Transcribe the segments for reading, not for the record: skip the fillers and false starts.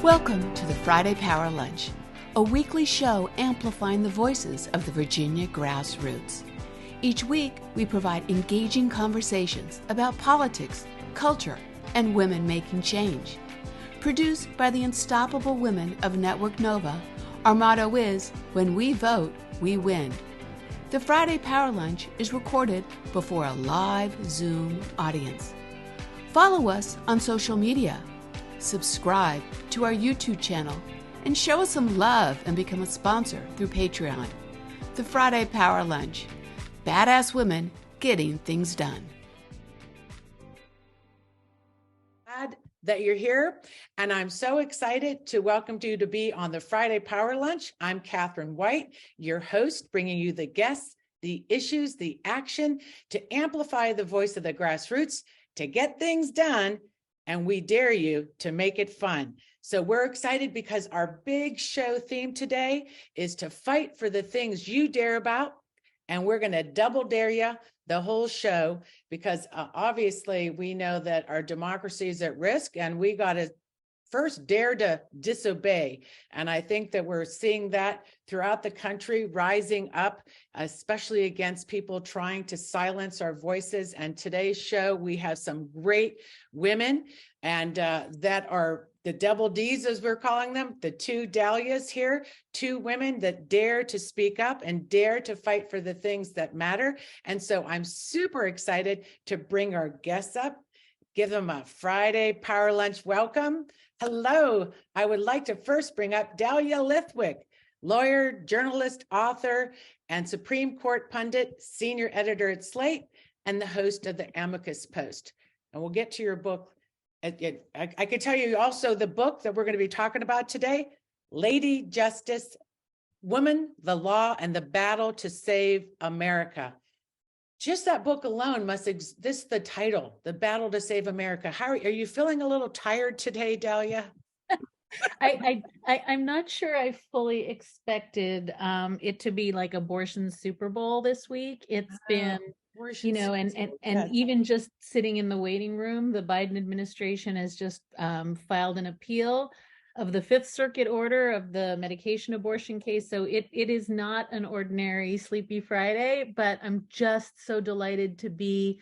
Welcome to the Friday Power Lunch, a weekly show amplifying the voices of the Virginia grassroots. Each week, we provide engaging conversations about politics, culture, and women making change. Produced by the unstoppable women of Network Nova, our motto is, when we vote, we win. The Friday Power Lunch is recorded before a live Zoom audience. Follow us on social media, subscribe to our YouTube channel, and show us some love and become a sponsor through Patreon. The Friday Power Lunch. Badass women getting things done. Glad that you're here, and I'm so excited to welcome you to be on the Friday Power Lunch. I'm Katherine White, your host, bringing you the guests, the issues, the action to amplify the voice of the grassroots, to get things done, and we dare you to make it fun. So we're excited because our big show theme today is to fight for the things you dare about. And we're going to double dare you the whole show because obviously we know that our democracy is at risk and we got to first dare to disobey. And I think that we're seeing that throughout the country rising up, especially against people trying to silence our voices. And today's show, we have some great women and that are the double Ds, as we're calling them, the two Dahlias here, two women that dare to speak up and dare to fight for the things that matter. And so I'm super excited to bring our guests up, give them a Friday Power Lunch welcome. Hello, I would like to first bring up Dahlia Lithwick, lawyer, journalist, author, and Supreme Court pundit, senior editor at Slate, and the host of the Amicus Post. And we'll get to your book. I could tell you also the book that we're going to be talking about today, Lady Justice, Woman, the Law, and the Battle to Save America. Just that book alone this is the title, The Battle to Save America. How are you feeling a little tired today, Dahlia? I'm not sure I fully expected it to be like abortion Super Bowl this week. It's been, and even just sitting in the waiting room, the Biden administration has just filed an appeal of the Fifth Circuit order of the medication abortion case. So it is not an ordinary Sleepy Friday, but I'm just so delighted to be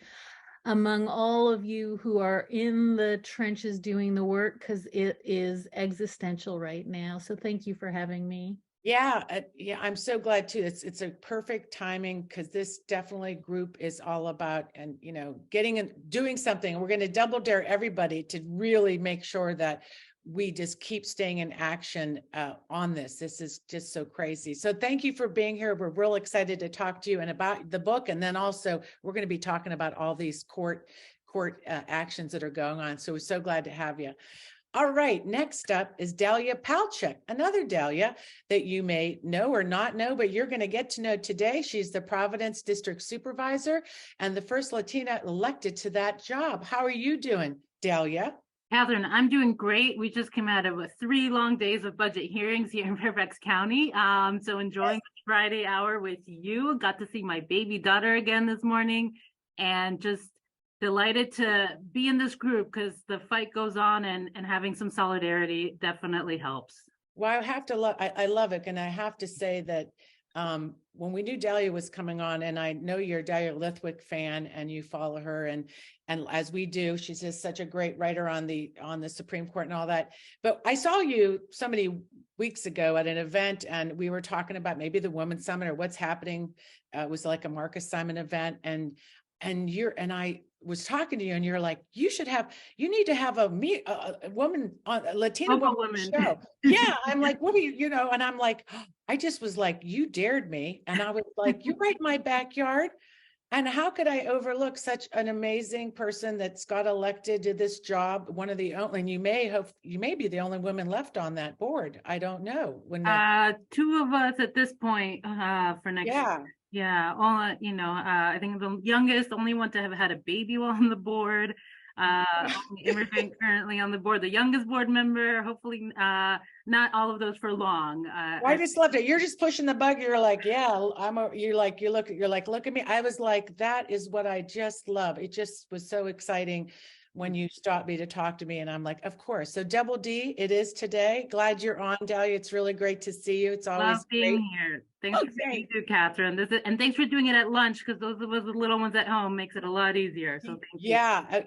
among all of you who are in the trenches doing the work, because it is existential right now. So thank you for having me. Yeah, I'm so glad too. It's a perfect timing because this definitely group is all about and getting and doing something. We're going to double dare everybody to really make sure that we just keep staying in action on this. This is just so crazy. So thank you for being here. We're real excited to talk to you and about the book. And then also we're going to be talking about all these court actions that are going on. So we're so glad to have you. All right, next up is Dalia Palchik, another Dalia that you may know or not know, but you're going to get to know today. She's the Providence District Supervisor and the first Latina elected to that job. How are you doing, Dalia? Katherine, I'm doing great. We just came out of 3 long days of budget hearings here in Fairfax County. So enjoying the Friday hour with you. Got to see my baby daughter again this morning and just delighted to be in this group because the fight goes on and having some solidarity definitely helps. Well, I love it. And I have to say that when we knew Dalia was coming on, and I know you're a Dahlia Lithwick fan and you follow her and as we do, she's just such a great writer on the Supreme Court and all that. But I saw you so many weeks ago at an event and we were talking about maybe the Women's Summit or what's happening. It was like a Marcus Simon event and I was talking to you and you're like, you need to have a woman on a Latina woman show. Yeah. I'm like, what are you, and I'm like, I just was like, you dared me. And I was like, you're right in my backyard. And how could I overlook such an amazing person that's got elected to this job? One of the only, and you may be the only woman left on that board. I don't know. Two of us at this point for next year. Yeah, I think the youngest, only one to have had a baby while on the board, immigrant currently on the board, the youngest board member, hopefully not all of those for long. I just loved it. You're just pushing the bug. You're like, yeah, look at me. I was like, that is what I just love. It just was so exciting when you stopped me to talk to me. And I'm like, of course. So Double D, it is today. Glad you're on, Dahlia. It's really great to see you. It's always Love being great. here. Thanks for being you, Katherine. And thanks for doing it at lunch, because those of us with little ones at home makes it a lot easier. So thank you.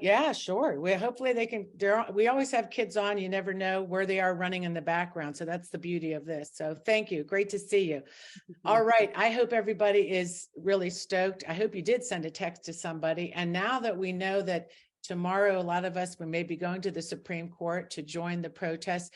Yeah, sure. Hopefully they can. We always have kids on. You never know where they are running in the background. So that's the beauty of this. So thank you. Great to see you. All right. I hope everybody is really stoked. I hope you did send a text to somebody. And now that we know that tomorrow, a lot of us, we may be going to the Supreme Court to join the protest.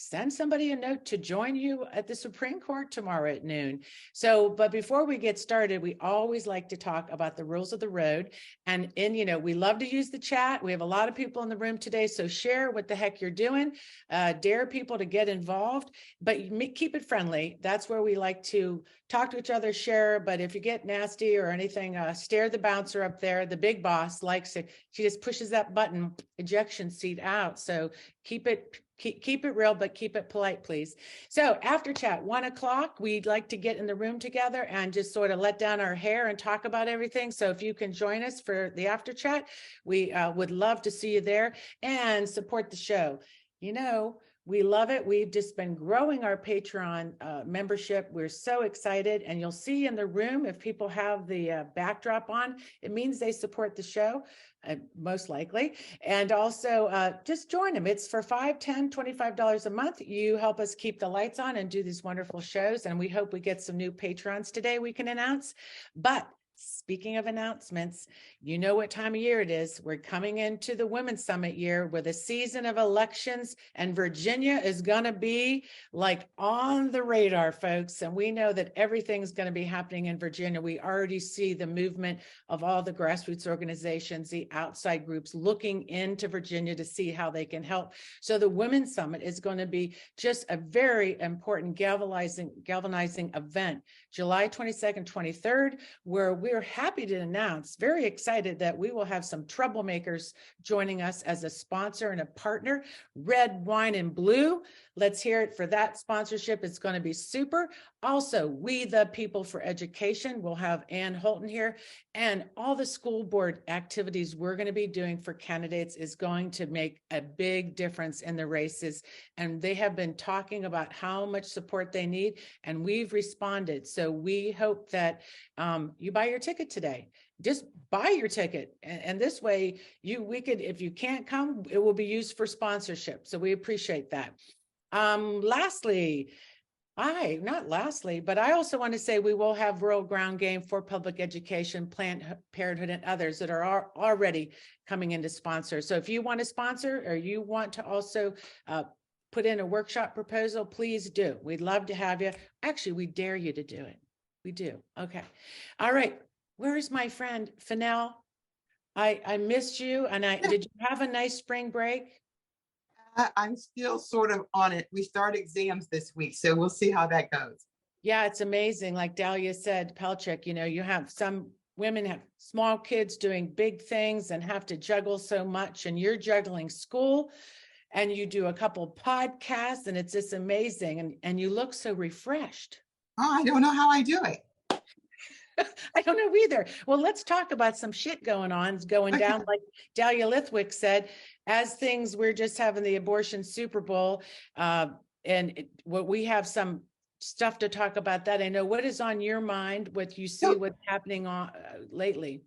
Send somebody a note to join you at the Supreme Court tomorrow at noon. So, but before we get started, we always like to talk about the rules of the road. And we love to use the chat. We have a lot of people in the room today. So share what the heck you're doing. Dare people to get involved, but keep it friendly. That's where we like to talk to each other, share. But if you get nasty or anything, stare the bouncer up there. The big boss likes it. She just pushes that button, ejection seat out. So keep it real, but keep it polite, please. So after chat, 1 o'clock, we'd like to get in the room together and just sort of let down our hair and talk about everything. So if you can join us for the after chat, we would love to see you there and support the show. We love it. We've just been growing our Patreon membership. We're so excited. And you'll see in the room, if people have the backdrop on, it means they support the show, most likely. And also just join them. It's for $5, $10, $25 a month. You help us keep the lights on and do these wonderful shows. And we hope we get some new patrons today we can announce. But speaking of announcements, you know what time of year it is. We're coming into the Women's Summit year with a season of elections, and Virginia is going to be like on the radar, folks. And we know that everything's going to be happening in Virginia. We already see the movement of all the grassroots organizations, the outside groups looking into Virginia to see how they can help. So the Women's Summit is going to be just a very important galvanizing event, July 22nd, 23rd, where we're happy to announce, very excited that we will have some troublemakers joining us as a sponsor and a partner. Red, Wine, and Blue. Let's hear it for that sponsorship. It's going to be super. Also, We the People for Education. We'll have Ann Holton here. And all the school board activities we're going to be doing for candidates is going to make a big difference in the races. And they have been talking about how much support they need, and we've responded. So we hope that you buy your ticket today. Just buy your ticket. And this way, if you can't come, it will be used for sponsorship. So we appreciate that. Not lastly, but I also want to say we will have Rural Ground Game for Public Education, Planned Parenthood, and others that are already coming into sponsor. So if you want to sponsor or you want to also put in a workshop proposal, please do. We'd love to have you. Actually, we dare you to do it. We do. Okay. All right. Where's my friend Fennell? I missed you. And did you have a nice spring break? I'm still sort of on it. We start exams this week, so we'll see how that goes. Yeah, it's amazing. Like Dalia said, Palchik, you have some women have small kids doing big things and have to juggle so much. And you're juggling school and you do a couple podcasts, and it's just amazing. And you look so refreshed. Oh, I don't know how I do it. I don't know either. Well, let's talk about some shit going down. Like Dahlia Lithwick said, we're just having the abortion Super Bowl. We have some stuff to talk about that. I know what is on your mind, what you see, what's happening lately.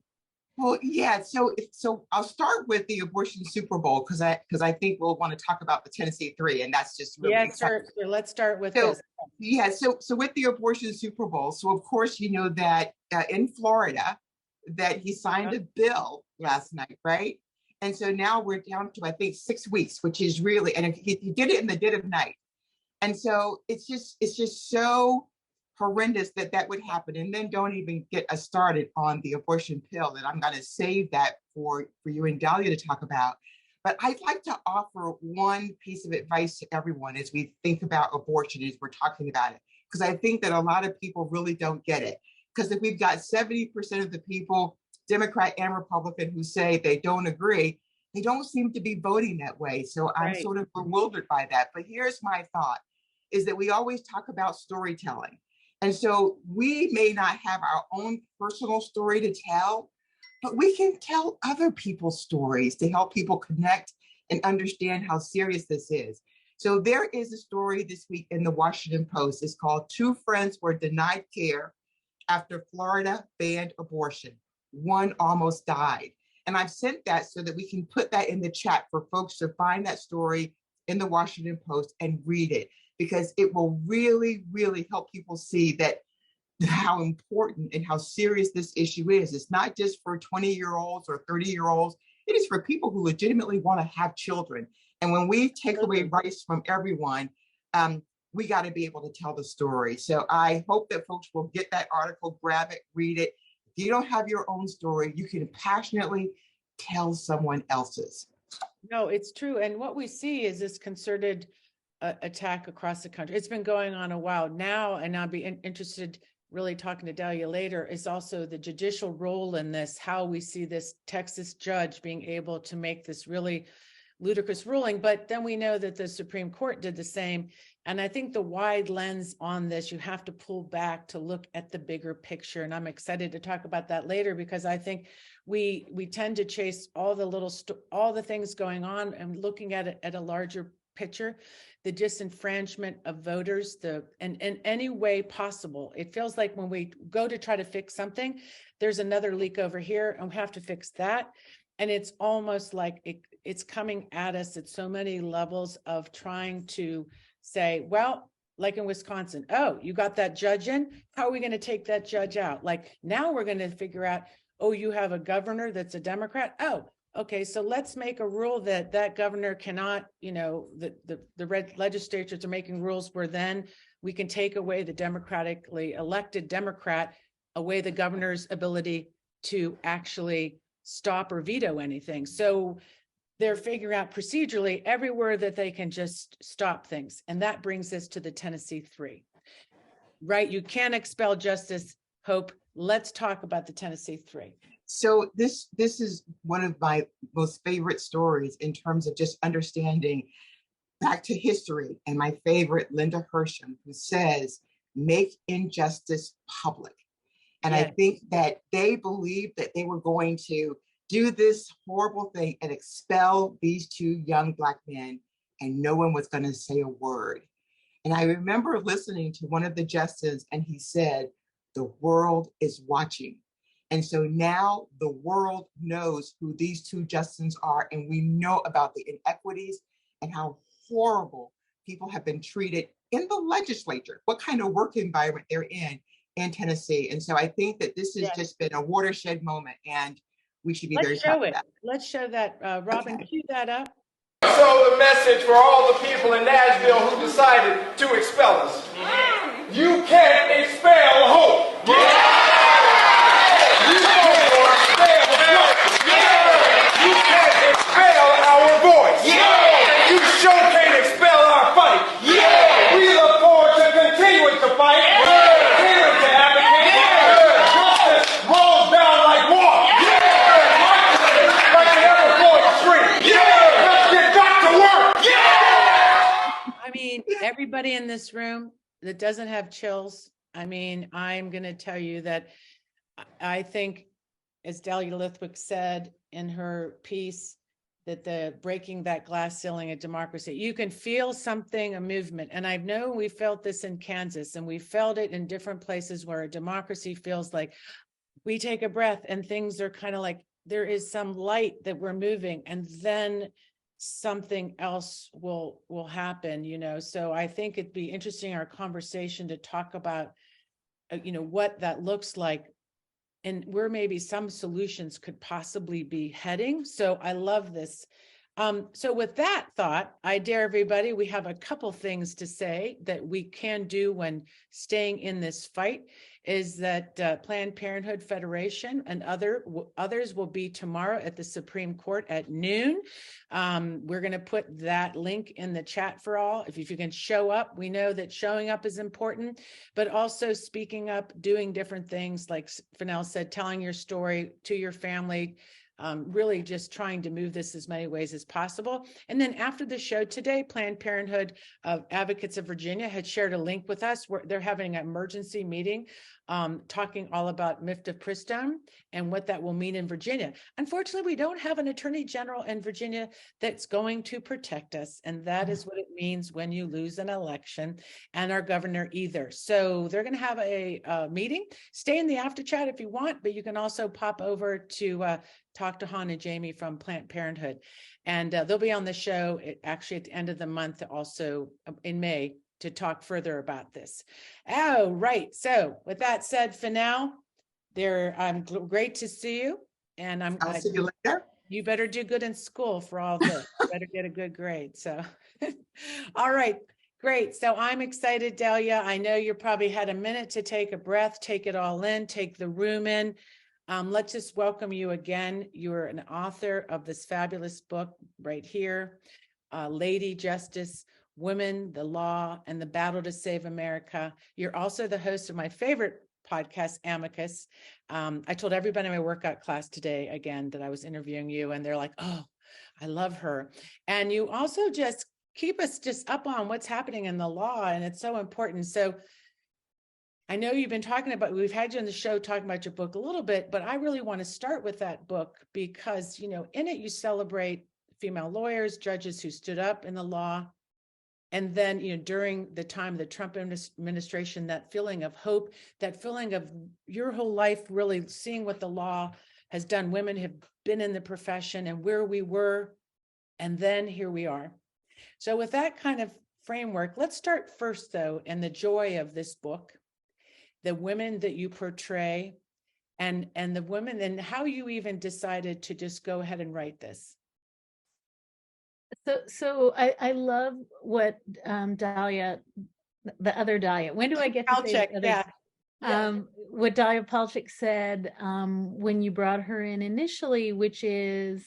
Well, yeah. So I'll start with the abortion Super Bowl because I think we'll want to talk about the Tennessee 3, and that's just really exciting. Sure. Let's start with this. Yeah. So with the abortion Super Bowl, so of course you know that in Florida that he signed a bill last night, right? And so now we're down to I think 6 weeks, which is really, and he did it in the dead of night, and so it's just so horrendous that would happen. And then don't even get us started on the abortion pill, and I'm going to save that for you and Dalia to talk about. But I'd like to offer one piece of advice to everyone as we think about abortion, as we're talking about it, because I think that a lot of people really don't get it. Because if we've got 70% of the people, Democrat and Republican, who say they don't agree, they don't seem to be voting that way. So I'm sort of bewildered by that. But here's my thought, is that we always talk about storytelling. And so we may not have our own personal story to tell, but we can tell other people's stories to help people connect and understand how serious this is. So there is a story this week in the Washington Post. It's called Two Friends Were Denied Care After Florida Banned Abortion. One almost died. And I've sent that so that we can put that in the chat for folks to find that story in the Washington Post and read it, because it will really, really help people see that how important and how serious this issue is. It's not just for 20-year-olds or 30-year-olds. It is for people who legitimately want to have children. And when we take away rights from everyone, we got to be able to tell the story. So I hope that folks will get that article, grab it, read it. If you don't have your own story, you can passionately tell someone else's. No, it's true. And what we see is this concerted attack across the country. It's been going on a while now, and I'll be interested really talking to Dahlia later, is also the judicial role in this, how we see this Texas judge being able to make this really ludicrous ruling. But then we know that the Supreme Court did the same. And I think the wide lens on this, you have to pull back to look at the bigger picture. And I'm excited to talk about that later, because I think we tend to chase all the all the things going on and looking at it at a larger picture, the disenfranchisement of voters, and in any way possible. It feels like when we go to try to fix something, there's another leak over here and we have to fix that. And it's almost like it's coming at us at so many levels of trying to say, well, like in Wisconsin, oh, you got that judge in, how are we going to take that judge out? Like now we're going to figure out, oh, you have a governor that's a Democrat. Oh, okay, so let's make a rule that governor cannot, the red legislatures are making rules where then we can take away the democratically elected Democrat, away the governor's ability to actually stop or veto anything. So they're figuring out procedurally everywhere that they can just stop things. And that brings us to the Tennessee 3, right? You can't expel justice. Hope. Let's talk about the Tennessee 3. So this is one of my most favorite stories in terms of just understanding back to history. And my favorite, Linda Hersham, who says, make injustice public. And yes. I think that they believed that they were going to do this horrible thing and expel these two young Black men, and no one was going to say a word. And I remember listening to one of the justices, and he said, the world is watching. And so now the world knows who these two justices are, and we know about the inequities and how horrible people have been treated in the legislature, what kind of work environment they're in Tennessee. And so I think that this has just been a watershed moment, and we should be very proud of that. Let's show that. Robbin, cue that up. So the message for all the people in Nashville who decided to expel us. You can't expel hope. You can't expel our voice. You sure can't expel our fight. We look forward to continuing to fight. Continuing to advocate. Justice rolls down like water. Like an ever-flowing stream. Let's get back to work. I mean, everybody in this room that doesn't have chills, I mean, I'm going to tell you that I think, as Dahlia Lithwick said in her piece, that the breaking that glass ceiling of democracy, you can feel something, a movement. And I know we felt this in Kansas, and we felt it in different places where a democracy feels like we take a breath and things are kind of like there is some light that we're moving, and then something else will happen, So I think it'd be interesting, our conversation, to talk about, what that looks like and where maybe some solutions could possibly be heading. So I love this. So with that thought, I dare everybody, we have a couple things to say that we can do when staying in this fight, is that Planned Parenthood Federation and others will be tomorrow at the Supreme Court at noon. We're going to put that link in the chat for all. If you can show up, we know that showing up is important, but also speaking up, doing different things, like Fennell said, telling your story to your family, really just trying to move this as many ways as possible. And then after the show today, Planned Parenthood Advocates of Virginia had shared a link with us where they're having an emergency meeting talking all about mifepristone and what that will mean in Virginia. Unfortunately, we don't have an attorney general in Virginia that's going to protect us. And that is what it means when you lose an election, and our governor either. So they're going to have a meeting. Stay in the after chat if you want, but you can also pop over to talk to Han and Jamie from Planned Parenthood. And they'll be on the show actually at the end of the month, also in May, to talk further about this. Oh, right. So with that said, for now, great to see you. And I'll see you later. You better do good in school for all this. You better get a good grade. So, all right, great. So I'm excited, Dalia. I know you probably had a minute to take a breath, take it all in, take the room in. Let's just welcome you again. You're an author of this fabulous book right here, Lady Justice, Women, the Law, and the Battle to Save America. You're also the host of my favorite podcast, Amicus. I told everybody in my workout class today, again, that I was interviewing you, and they're like, oh, I love her. And you also just keep us just up on what's happening in the law, and it's so important. So I know you've been talking about, we've had you on the show talking about your book a little bit, but I really want to start with that book because, in it you celebrate female lawyers, judges who stood up in the law. And then, during the time of the Trump administration, that feeling of hope, that feeling of your whole life really seeing what the law has done. Women have been in the profession and where we were, and then here we are. So with that kind of framework, let's start first, though, in the joy of this book, the women that you portray, and the women, and how you even decided to just go ahead and write this. So I love what Dalia, the other Dalia. When do I get to say Palchik, yeah. What Dalia Palchik said when you brought her in initially, which is,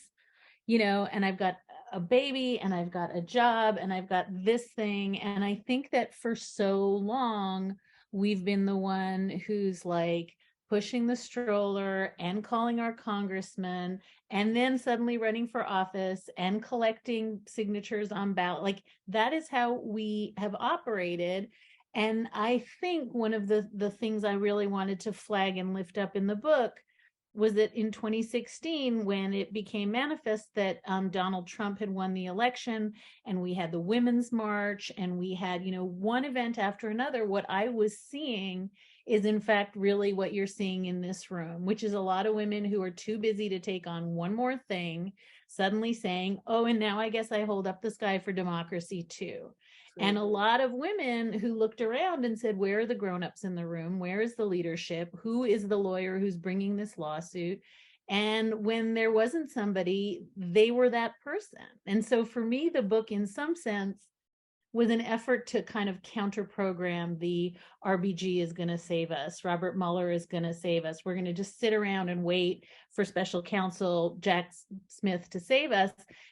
and I've got a baby and I've got a job and I've got this thing. And I think that for so long, we've been the one who's like pushing the stroller and calling our congressman and then suddenly running for office and collecting signatures on ballot. Like that is how we have operated. And I think one of the things I really wanted to flag and lift up in the book was that in 2016, when it became manifest that Donald Trump had won the election and we had the Women's March and we had, one event after another, what I was seeing is in fact really what you're seeing in this room, which is a lot of women who are too busy to take on one more thing, suddenly saying, oh, and now I guess I hold up the sky for democracy too. And a lot of women who looked around and said, where are the grownups in the room? Where is the leadership? Who is the lawyer who's bringing this lawsuit? And when there wasn't somebody, they were that person. And so for me, the book in some sense was an effort to kind of counter program the RBG is going to save us. Robert Mueller is going to save us. We're going to just sit around and wait for special counsel Jack Smith to save us,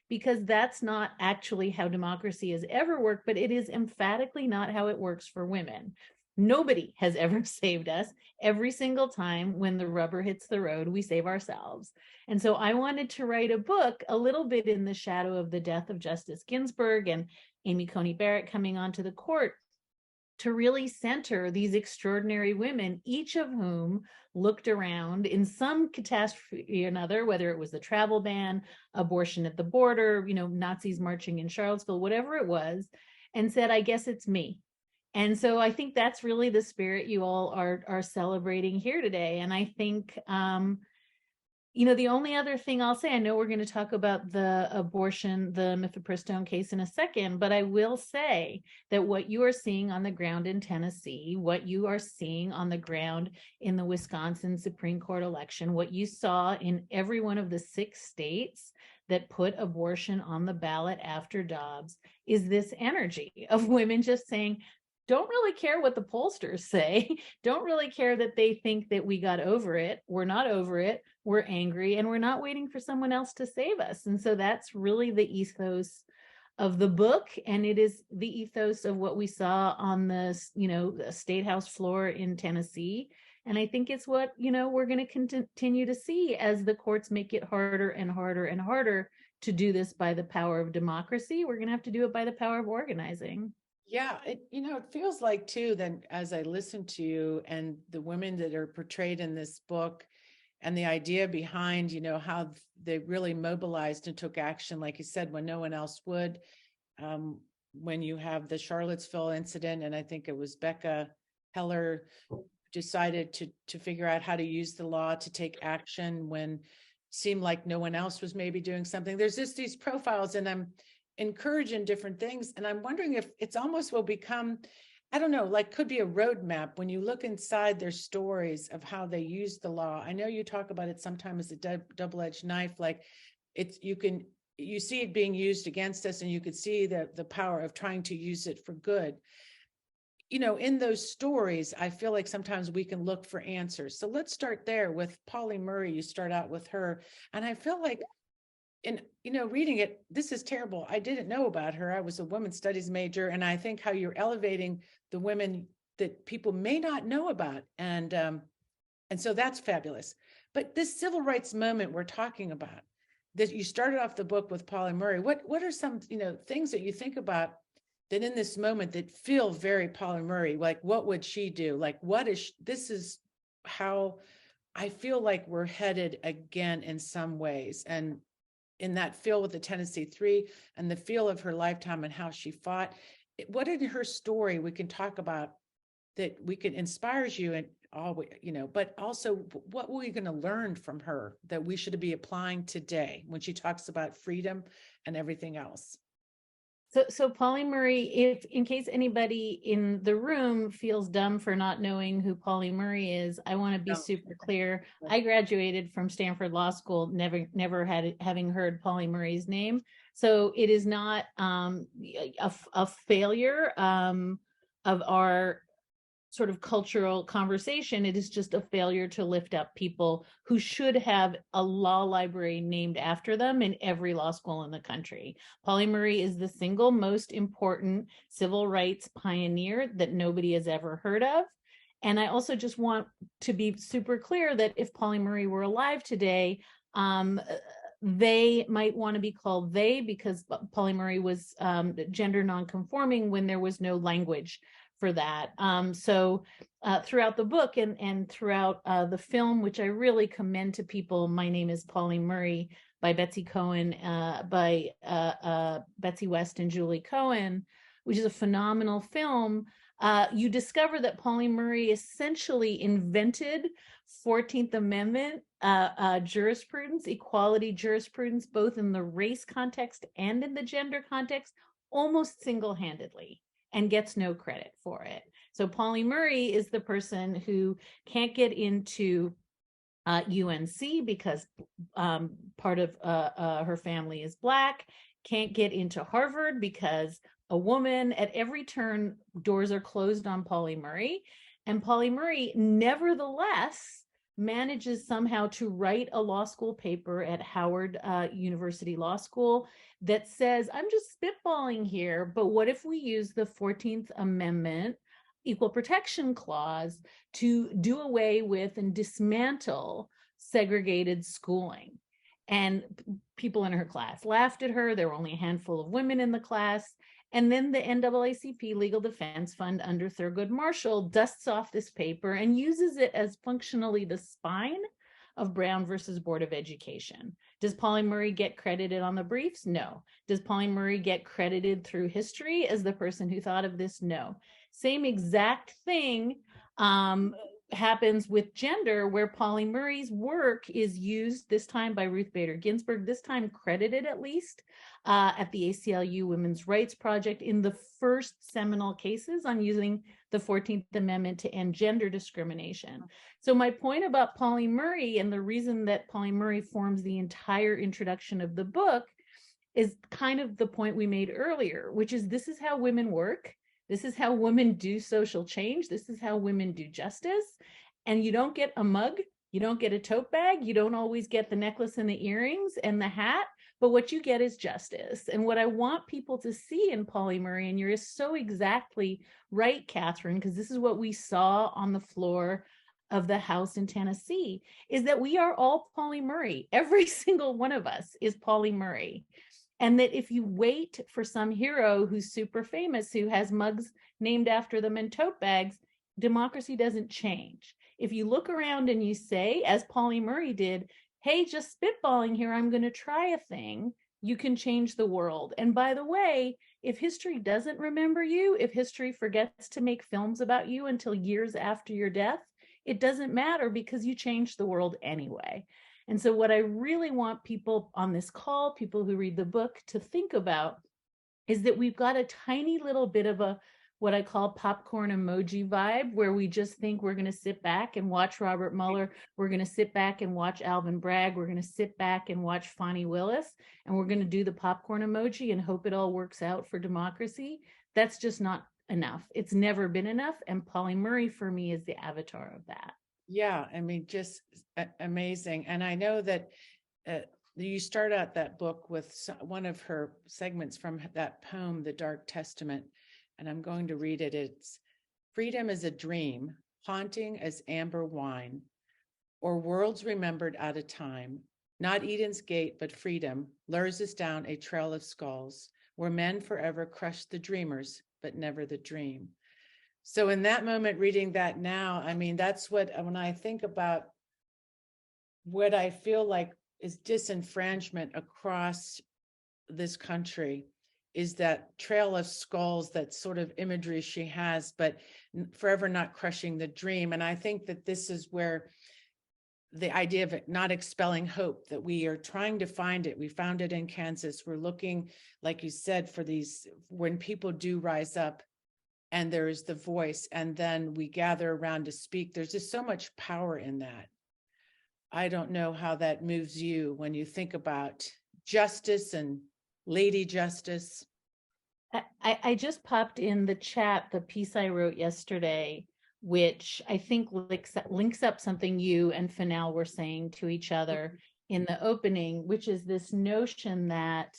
because that's not actually how democracy has ever worked, but it is emphatically not how it works for women. Nobody has ever saved us. Every single time when the rubber hits the road, we save ourselves. And so I wanted to write a book a little bit in the shadow of the death of Justice Ginsburg and Amy Coney Barrett coming onto the court to really center these extraordinary women, each of whom looked around in some catastrophe or another, whether it was the travel ban, abortion at the border, Nazis marching in Charlottesville, whatever it was, and said, I guess it's me. And so I think that's really the spirit you all are celebrating here today. And I think, the only other thing I'll say, I know we're going to talk about the abortion, the mifepristone case in a second, but I will say that what you are seeing on the ground in Tennessee, what you are seeing on the ground in the Wisconsin Supreme Court election, what you saw in every one of the 6 states that put abortion on the ballot after Dobbs, is this energy of women just saying, don't really care what the pollsters say, don't really care that they think that we got over it. We're not over it. We're angry, and we're not waiting for someone else to save us. And so that's really the ethos of the book. And it is the ethos of what we saw on the, the State House floor in Tennessee. And I think it's what, we're going to continue to see as the courts make it harder and harder and harder to do this by the power of democracy. We're going to have to do it by the power of organizing. Yeah, it feels like too, then as I listen to you and the women that are portrayed in this book and the idea behind, how they really mobilized and took action, like you said, when no one else would, when you have the Charlottesville incident, and I think it was Becca Heller decided to figure out how to use the law to take action when it seemed like no one else was maybe doing something. There's just these profiles, and I'm encouraging different things. And I'm wondering if it's almost will become, I don't know, like could be a roadmap when you look inside their stories of how they use the law. I know you talk about it sometimes as a double-edged knife, like you see it being used against us, and you could see the power of trying to use it for good. In those stories, I feel like sometimes we can look for answers. So let's start there with Polly Murray. You start out with her. And I feel like reading it, this is terrible. I didn't know about her. I was a women's studies major. And I think how you're elevating the women that people may not know about. And so that's fabulous. But this civil rights moment we're talking about, that you started off the book with Polly Murray. What are some, things that you think about that in this moment that feel very Polly Murray? Like, what would she do? Like, this is how I feel like we're headed again in some ways. And in that feel with the Tennessee Three and the feel of her lifetime and how she fought, what in her story we can talk about that we can inspire you and but also what were we going to learn from her that we should be applying today when she talks about freedom and everything else? So Polly Murray, if in case anybody in the room feels dumb for not knowing who Polly Murray is, I want to be super clear. I graduated from Stanford Law School, never having heard Polly Murray's name. So it is not a failure of our sort of cultural conversation. It is just a failure to lift up people who should have a law library named after them in every law school in the country. Polly Murray is the single most important civil rights pioneer that nobody has ever heard of. And I also just want to be super clear that if Polly Murray were alive today, they might want to be called they, because Polly Murray was gender nonconforming when there was no language for that. So throughout the book and throughout the film, which I really commend to people, My Name is Polly Murray by Betsy Cohen, by Betsy West and Julie Cohen, which is a phenomenal film, you discover that Polly Murray essentially invented 14th Amendment jurisprudence, equality jurisprudence, both in the race context and in the gender context, almost single-handedly, and gets no credit for it. So Polly Murray is the person who can't get into UNC because part of her family is Black, can't get into Harvard because a woman. At every turn, doors are closed on Polly Murray. And Polly Murray, nevertheless, manages somehow to write a law school paper at Howard University Law School that says, I'm just spitballing here, but what if we use the 14th Amendment Equal Protection Clause to do away with and dismantle segregated schooling? And people in her class laughed at her. There were only a handful of women in the class. And then the NAACP Legal Defense Fund under Thurgood Marshall dusts off this paper and uses it as functionally the spine of Brown versus Board of Education. Does Polly Murray get credited on the briefs? No. Does Polly Murray get credited through history as the person who thought of this? No. Same exact thing happens with gender, where Polly Murray's work is used this time by Ruth Bader Ginsburg, this time credited at least at the ACLU Women's Rights Project in the first seminal cases on using the 14th Amendment to end gender discrimination. So my point about Polly Murray, and the reason that Polly Murray forms the entire introduction of the book, is kind of the point we made earlier, which is this is how women work. This is how women do social change. This is how women do justice. And you don't get a mug. You don't get a tote bag. You don't always get the necklace and the earrings and the hat. But what you get is justice. And what I want people to see in Polly Murray, and you're so exactly right, Katherine, because this is what we saw on the floor of the House in Tennessee is that we are all Pauli Murray. Every single one of us is Pauli Murray. And that if you wait for some hero who's super famous, who has mugs named after them and tote bags, democracy doesn't change. If you look around and you say, as Pauli Murray did, hey, just spitballing here, I'm going to try a thing, you can change the world. And by the way, if history doesn't remember you, if history forgets to make films about you until years after your death, it doesn't matter because you changed the world anyway. And so what I really want people on this call, people who read the book, to think about is that we've got a tiny little bit of a what I call popcorn emoji vibe, where we just think we're going to sit back and watch Robert Mueller, we're going to sit back and watch Alvin Bragg, we're going to sit back and watch Fani Willis, and we're going to do the popcorn emoji and hope it all works out for democracy. That's just not enough. It's never been enough. And Pauli Murray, for me, is the avatar of that. Yeah, I mean, just amazing. And I know that you start out that book with one of her segments from that poem, The Dark Testament, and I'm going to read it. It's, freedom is a dream, haunting as amber wine, or worlds remembered out of time. Not Eden's gate, but freedom lures us down a trail of skulls, where men forever crush the dreamers, but never the dream. So in that moment, reading that now, I mean, that's what, when I think about what I feel like is disenfranchisement across this country, is that trail of skulls, that sort of imagery she has, but forever not crushing the dream. And I think that this is where the idea of it not expelling hope, that we are trying to find it. We found it in Kansas. We're looking, like you said, for these, when people do rise up and there is the voice, and then we gather around to speak. There's just so much power in that. I don't know how that moves you when you think about justice and Lady Justice. I just popped in the chat the piece I wrote yesterday, which I think links up something you and Fanal were saying to each other in the opening, which is this notion that,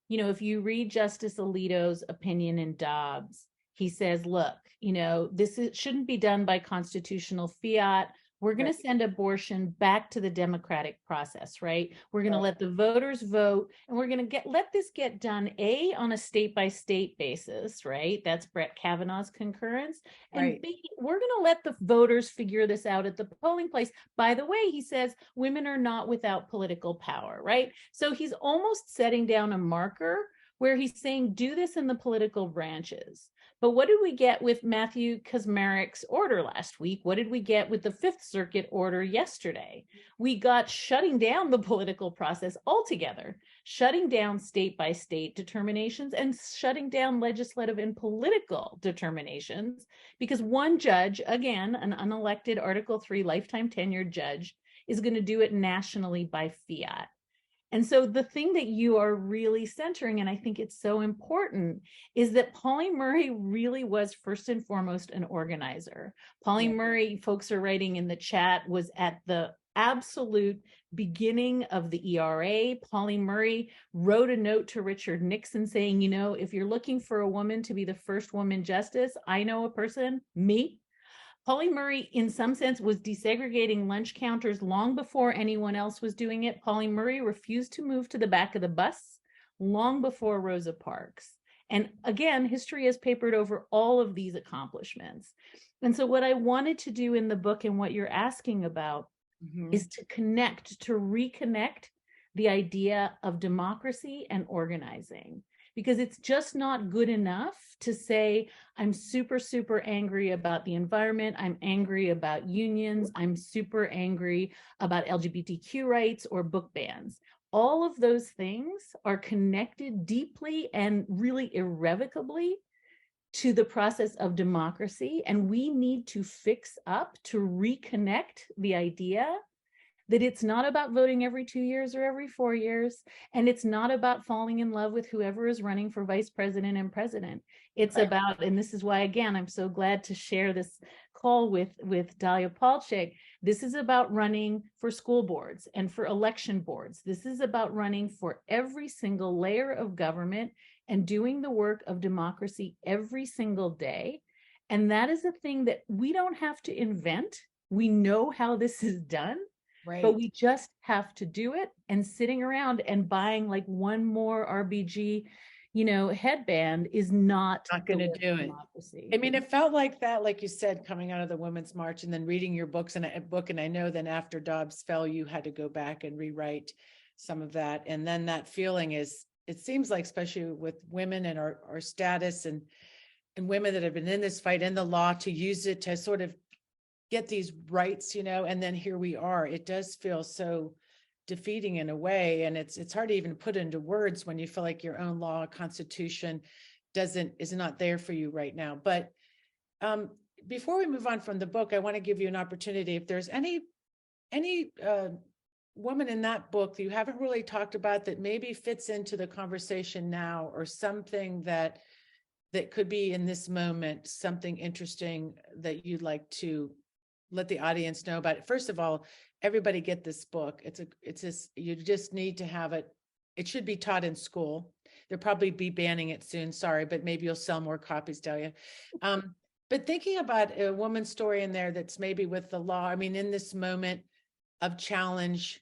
you know, if you read Justice Alito's opinion in Dobbs, he says, look, you know, shouldn't be done by constitutional fiat. We're going to send abortion back to the democratic process, right? We're going to let the voters vote, and we're going to let this get done, A, on a state-by-state basis, right? That's Brett Kavanaugh's concurrence. And B, we're going to let the voters figure this out at the polling place. By the way, he says women are not without political power, right? So he's almost setting down a marker where he's saying, do this in the political branches. But what did we get with Matthew Kaczmarek's order last week? What did we get with the Fifth Circuit order yesterday? We got shutting down the political process altogether, shutting down state-by-state determinations and shutting down legislative and political determinations, because one judge, again, an unelected Article III lifetime tenured judge, is going to do it nationally by fiat. And so the thing that you are really centering, and I think it's so important, is that Pauli Murray really was first and foremost an organizer. Pauli Murray, folks are writing in the chat, was at the absolute beginning of the ERA. Pauli Murray wrote a note to Richard Nixon saying, you know, if you're looking for a woman to be the first woman justice, I know a person, me. Pauli Murray, in some sense, was desegregating lunch counters long before anyone else was doing it. Pauli Murray refused to move to the back of the bus long before Rosa Parks. And again, history has papered over all of these accomplishments. And so what I wanted to do in the book, and what you're asking about, is to reconnect the idea of democracy and organizing. Because it's just not good enough to say, I'm super, super angry about the environment. I'm angry about unions. I'm super angry about LGBTQ rights or book bans. All of those things are connected deeply and really irrevocably to the process of democracy. And we need to fix up, to reconnect the idea that it's not about voting every 2 years or every 4 years, and it's not about falling in love with whoever is running for vice president and president. It's about, and this is why, again, I'm so glad to share this call with Dalia Palchik. This is about running for school boards and for election boards. This is about running for every single layer of government and doing the work of democracy every single day. And that is a thing that we don't have to invent. We know how this is done, Right. but we just have to do it. And sitting around and buying like one more RBG, headband is not going to do it. Democracy. I mean, it felt like that, like you said, coming out of the Women's March and then reading your books and a book. And I know then after Dobbs fell, you had to go back and rewrite some of that. And then that feeling is, it seems like, especially with women and our status and women that have been in this fight in the law, to use it to sort of get these rights, and then here we are. It does feel so defeating in a way. And it's hard to even put into words when you feel like your own law, constitution is not there for you right now. But before we move on from the book, I want to give you an opportunity. If there's any woman in that book that you haven't really talked about that maybe fits into the conversation now, or something that could be in this moment, something interesting that you'd like to let the audience know about it. First of all, everybody get this book. You just need to have it. It should be taught in school. They'll probably be banning it soon. Sorry, but maybe you'll sell more copies, Dalia. But thinking about a woman's story in there that's maybe with the law, I mean, in this moment of challenge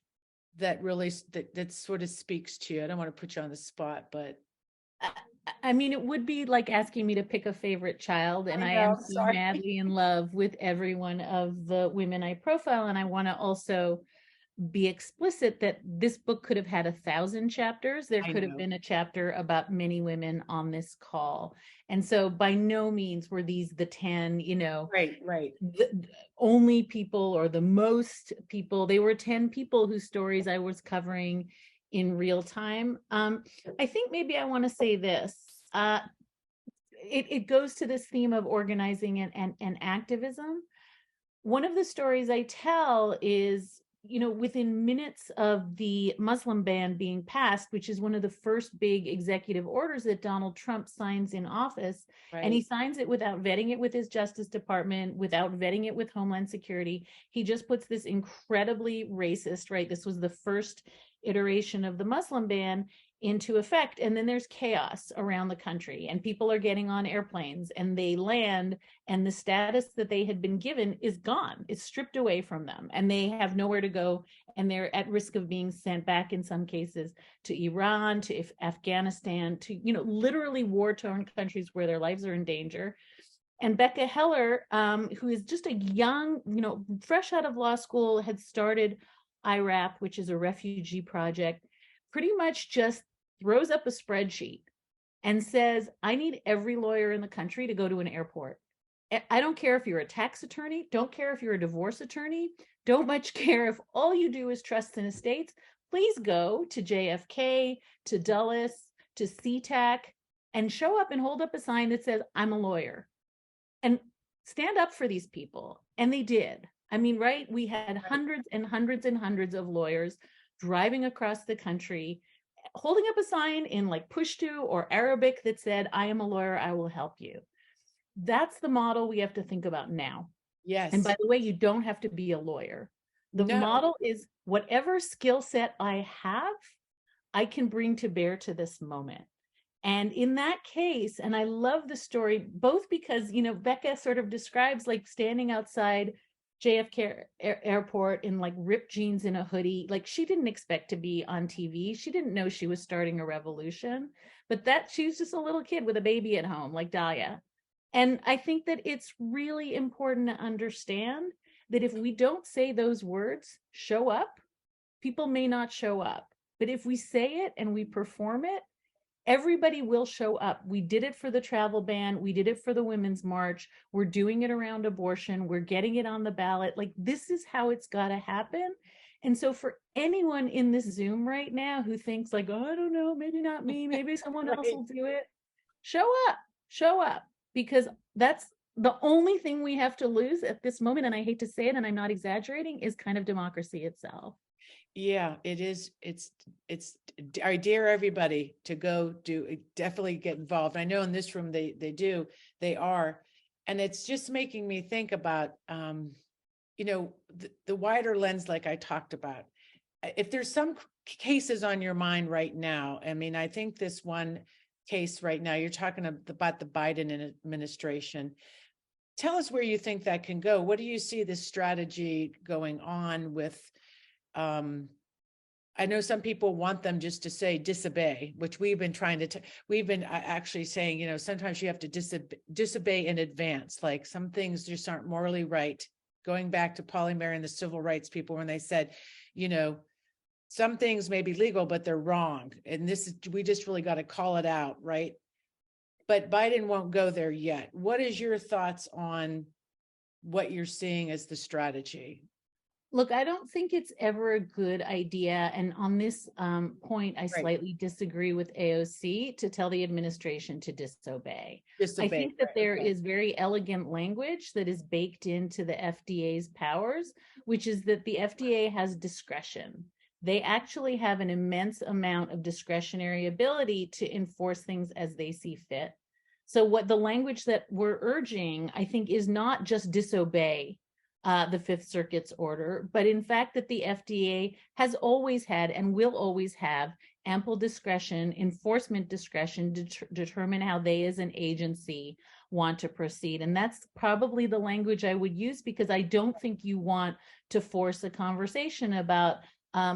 that really, that sort of speaks to you. I don't want to put you on the spot, but. I mean, it would be like asking me to pick a favorite child, and I am so madly in love with every one of the women I profile. And I want to also be explicit that this book could have had 1,000 chapters. There could have been a chapter about many women on this call. And so by no means were these the 10, right. The only people or the most people. They were 10 people whose stories I was covering in real time. I think maybe I want to say this. It goes to this theme of organizing and activism. One of the stories I tell is, within minutes of the Muslim ban being passed, which is one of the first big executive orders that Donald Trump signs in office, right. And he signs it without vetting it with his Justice Department, without vetting it with Homeland Security. He just puts this incredibly racist, right? This was the first iteration of the Muslim ban into effect. And then there's chaos around the country, and people are getting on airplanes and they land, and the status that they had been given is gone. It's stripped away from them, and they have nowhere to go. And they're at risk of being sent back in some cases to Iran, to Afghanistan, to, literally war-torn countries where their lives are in danger. And Becca Heller, who is just a young, fresh out of law school, had started IRAP, which is a refugee project, pretty much just throws up a spreadsheet and says, I need every lawyer in the country to go to an airport. I don't care if you're a tax attorney, don't care if you're a divorce attorney, don't much care if all you do is trusts and estates. Please go to JFK, to Dulles, to SeaTac, and show up and hold up a sign that says, I'm a lawyer. And stand up for these people. And they did. I mean, right? We had hundreds and hundreds and hundreds of lawyers driving across the country, holding up a sign in like Pashto or Arabic that said, I am a lawyer, I will help you. That's the model we have to think about now. Yes. And by the way, you don't have to be a lawyer. The model is whatever skill set I have, I can bring to bear to this moment. And in that case, and I love the story, both because, Becca sort of describes like standing outside JFK airport in like ripped jeans and a hoodie. Like, she didn't expect to be on TV. She didn't know she was starting a revolution, but that she was just a little kid with a baby at home, like Dalia. And I think that it's really important to understand that if we don't say those words, show up, people may not show up. But if we say it and we perform it, everybody will show up. We did it for the travel ban. We did it for the Women's March. We're doing it around abortion. We're getting it on the ballot. Like, this is how it's got to happen. And so for anyone in this Zoom right now who thinks like, oh, I don't know, maybe not me, maybe someone else will do it. Show up, because that's the only thing we have to lose at this moment. And I hate to say it, and I'm not exaggerating, is kind of democracy itself. Yeah, it is. It's I dare everybody to go definitely get involved. I know in this room they are. And it's just making me think about, the wider lens, like I talked about. If there's some cases on your mind right now, I mean, I think this one case right now, you're talking about the Biden administration. tell us where you think that can go. What do you see this strategy going on with? I know some people want them just to say disobey, which we've been trying to, we've been actually saying, you know, sometimes you have to disobey in advance. Like some things just aren't morally right. Going back to Polly Mary and the civil rights people, when they said, you know, some things may be legal, but they're wrong. And this is, we just really got to call it out, right? But Biden won't go there yet. What is your thoughts on what you're seeing as the strategy? Look, I don't think it's ever a good idea. And on this point, I slightly disagree with AOC to tell the administration to disobey. I think that there is very elegant language that is baked into the FDA's powers, which is that the FDA has discretion. They actually have an immense amount of discretionary ability to enforce things as they see fit. So what the language that we're urging, I think, is not just disobey the Fifth Circuit's order, but in fact that the FDA has always had and will always have ample discretion, enforcement discretion to determine how they as an agency want to proceed. And that's probably the language I would use, because I don't think you want to force a conversation about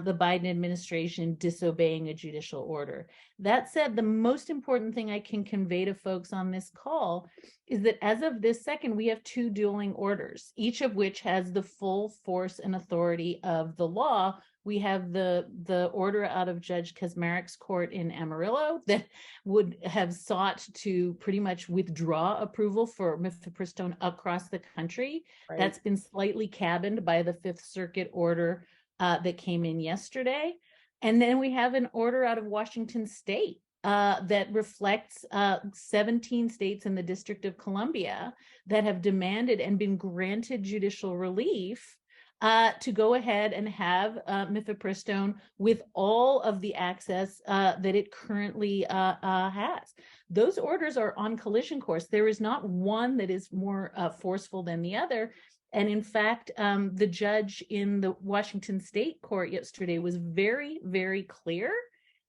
the Biden administration disobeying a judicial order. That said, the most important thing I can convey to folks on this call is that as of this second, we have two dueling orders, each of which has the full force and authority of the law. We have the order out of Judge Kaczmarek's court in Amarillo that would have sought to pretty much withdraw approval for mifepristone across the country. Right. That's been slightly cabined by the Fifth Circuit order that came in yesterday. And then we have an order out of Washington State that reflects 17 states in the District of Columbia that have demanded and been granted judicial relief to go ahead and have mifepristone with all of the access that it currently has. Those orders are on collision course. There is not one that is more forceful than the other. And in fact, the judge in the Washington State court yesterday was very, very clear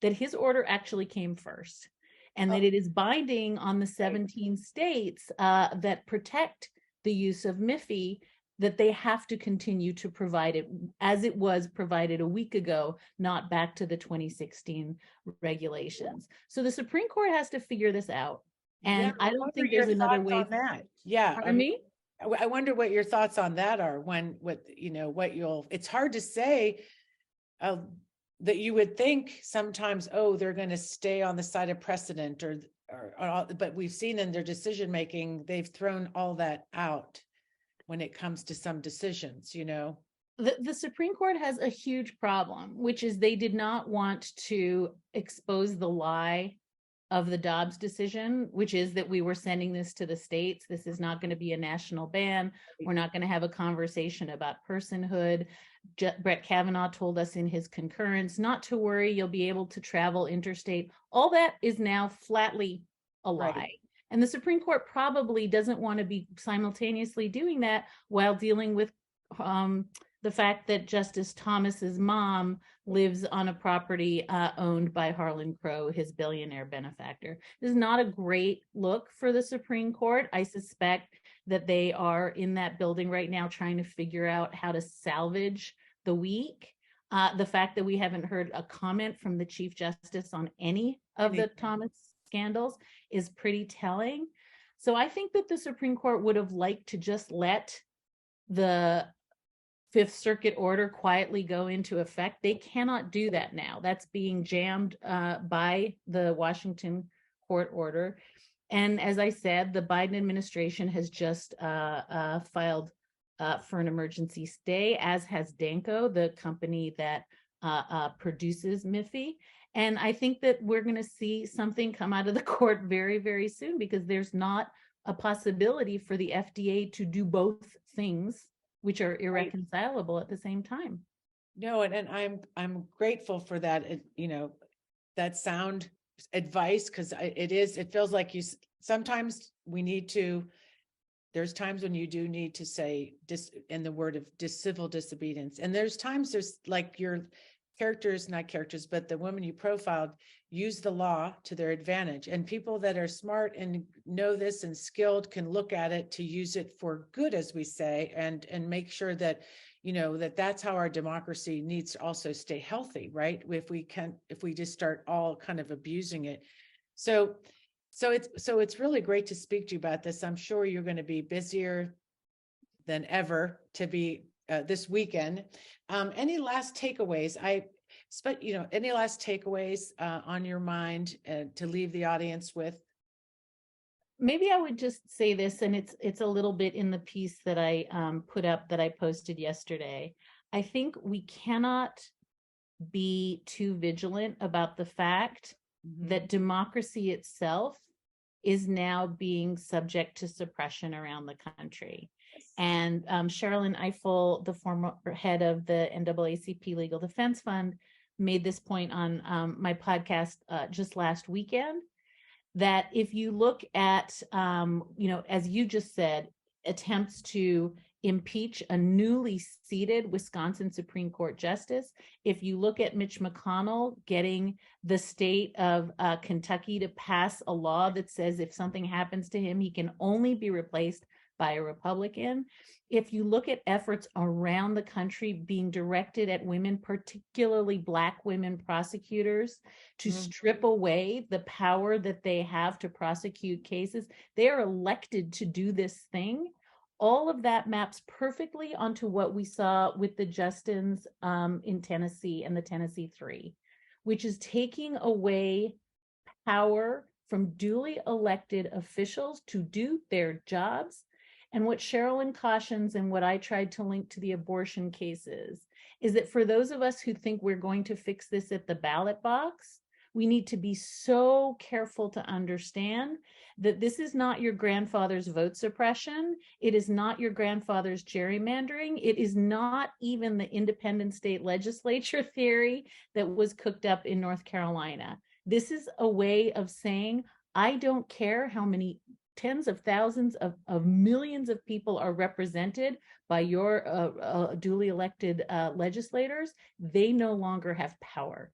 that his order actually came first, and that it is binding on the 17 states that protect the use of MIFI, that they have to continue to provide it as it was provided a week ago, not back to the 2016 regulations. So the Supreme Court has to figure this out. And I don't think there's another way. On that. Yeah. Pardon me? I wonder what your thoughts on that are. It's hard to say that you would think sometimes, they're going to stay on the side of precedent but we've seen in their decision making, they've thrown all that out when it comes to some decisions, The Supreme Court has a huge problem, which is they did not want to expose the lie of the Dobbs decision, which is that we were sending this to the states. This is not going to be a national ban. We're not going to have a conversation about personhood. Brett Kavanaugh told us in his concurrence, not to worry, you'll be able to travel interstate. All that is now flatly a lie. Right. And the Supreme Court probably doesn't want to be simultaneously doing that while dealing with the fact that Justice Thomas's mom lives on a property owned by Harlan Crow, his billionaire benefactor. This is not a great look for the Supreme Court. I suspect that they are in that building right now trying to figure out how to salvage the week. The fact that we haven't heard a comment from the Chief Justice on any of the Thomas scandals is pretty telling. So I think that the Supreme Court would have liked to just let the Fifth Circuit order quietly go into effect. They cannot do that now. That's being jammed by the Washington court order. And as I said, the Biden administration has just filed for an emergency stay, as has Danco, the company that produces MIFI. And I think that we're going to see something come out of the court very, very soon, because there's not a possibility for the FDA to do both things, which are irreconcilable at the same time. No, and I'm grateful for that, that sound advice, because it feels like sometimes there's times when you do need to say in the word of civil disobedience. And there's times there's like you're not characters, but the women you profiled use the law to their advantage. And people that are smart and know this and skilled can look at it to use it for good, as we say, and make sure that, that's how our democracy needs to also stay healthy, right? If we just start all kind of abusing it. So it's really great to speak to you about this. I'm sure you're going to be busier than ever to be this weekend. Any last takeaways? Any last takeaways on your mind to leave the audience with? Maybe I would just say this, and it's a little bit in the piece that I put up that I posted yesterday. I think we cannot be too vigilant about the fact that democracy itself is now being subject to suppression around the country. And Sherilyn Ifill, the former head of the NAACP Legal Defense Fund, made this point on my podcast just last weekend, that if you look at, as you just said, attempts to impeach a newly seated Wisconsin Supreme Court justice, if you look at Mitch McConnell getting the state of Kentucky to pass a law that says if something happens to him, he can only be replaced by a Republican. If you look at efforts around the country being directed at women, particularly Black women prosecutors, to strip away the power that they have to prosecute cases, they are elected to do this thing. All of that maps perfectly onto what we saw with the Justins in Tennessee and the Tennessee Three, which is taking away power from duly elected officials to do their jobs. And what Sherilyn cautions, and what I tried to link to the abortion cases, is that for those of us who think we're going to fix this at the ballot box, we need to be so careful to understand that this is not your grandfather's vote suppression. It is not your grandfather's gerrymandering. It is not even the independent state legislature theory that was cooked up in North Carolina. This is a way of saying, I don't care how many tens of thousands of millions of people are represented by your duly elected legislators. They no longer have power.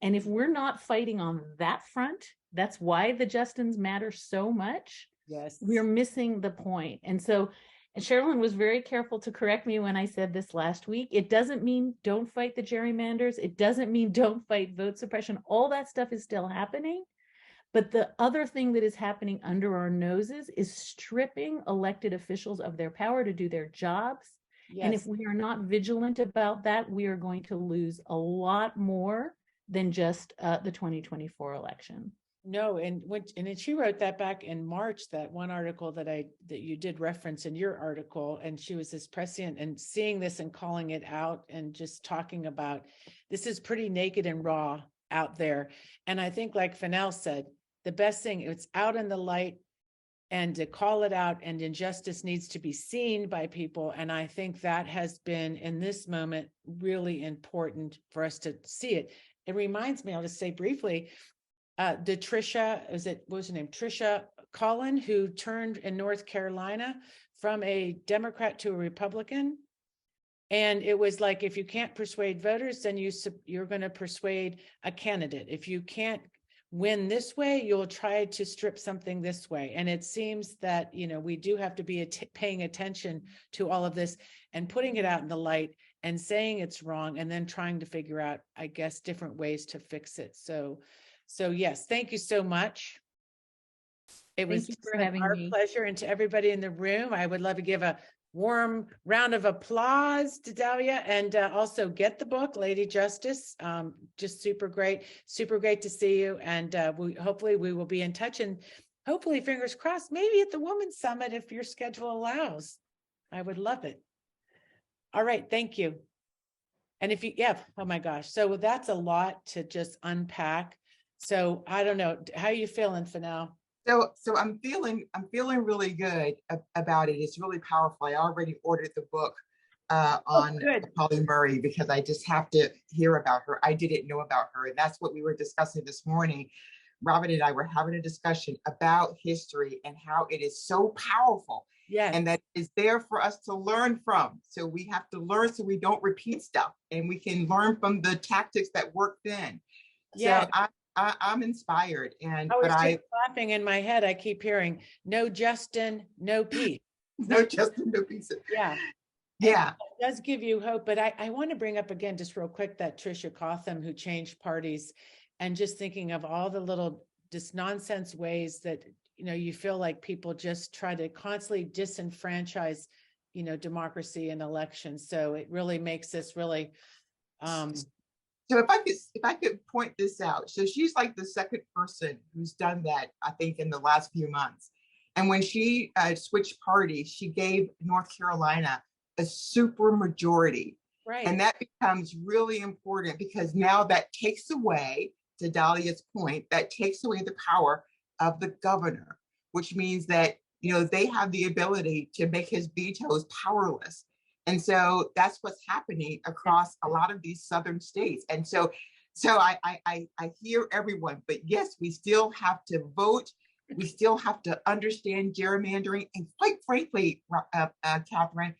And if we're not fighting on that front, that's why the Justins matter so much. Yes, we're missing the point. And so, and Sherilyn was very careful to correct me when I said this last week. It doesn't mean don't fight the gerrymanders. It doesn't mean don't fight vote suppression. All that stuff is still happening. But the other thing that is happening under our noses is stripping elected officials of their power to do their jobs. Yes. And if we are not vigilant about that, we are going to lose a lot more than just the 2024 election. No, and she wrote that back in March, that one article that you did reference in your article, and she was this prescient, and seeing this and calling it out and just talking about this is pretty naked and raw out there. And I think, like Fennell said, the best thing, it's out in the light, and to call it out, and injustice needs to be seen by people. And I think that has been, in this moment, really important for us to see it. It reminds me, I'll just say briefly, what was her name? Tricia Collin, who turned in North Carolina from a Democrat to a Republican. And it was like, if you can't persuade voters, then you're going to persuade a candidate. If you can't win this way, you'll try to strip something this way. And it seems that, we do have to be paying attention to all of this and putting it out in the light and saying it's wrong, and then trying to figure out, I guess, different ways to fix it. So yes, thank you so much. It was our pleasure. And to everybody in the room, I would love to give a warm round of applause to Dahlia, and also get the book, Lady Justice. Just super great to see you. And hopefully we will be in touch, and hopefully, fingers crossed, maybe at the Women's Summit, if your schedule allows. I would love it. All right, thank you. And oh my gosh. So that's a lot to just unpack. So I don't know, how are you feeling for now? So I'm feeling really good about it. It's really powerful. I already ordered the book on Polly Murray, because I just have to hear about her. I didn't know about her. And that's what we were discussing this morning. Robbin and I were having a discussion about history and how it is so powerful. Yes. And that is there for us to learn from. So we have to learn so we don't repeat stuff, and we can learn from the tactics that work then. Yeah. So I'm inspired, and I was but just laughing in my head. I keep hearing, no Justin, no Pete. no Justin, no Pete. Yeah. Yeah. And it does give you hope. But I want to bring up again, just real quick, that Tricia Cotham who changed parties, and just thinking of all the little just nonsense ways that, you feel like people just try to constantly disenfranchise, democracy and elections. So it really makes this really, So if I could point this out, so she's like the second person who's done that, I think, in the last few months. And when she switched parties, she gave North Carolina a super majority. right. And that becomes really important, because now that takes away, to Dahlia's point, that takes away the power of the governor, which means that, they have the ability to make his vetoes powerless. And so that's what's happening across a lot of these southern states. And so I hear everyone, but yes, we still have to vote. We still have to understand gerrymandering. And quite frankly, Katherine,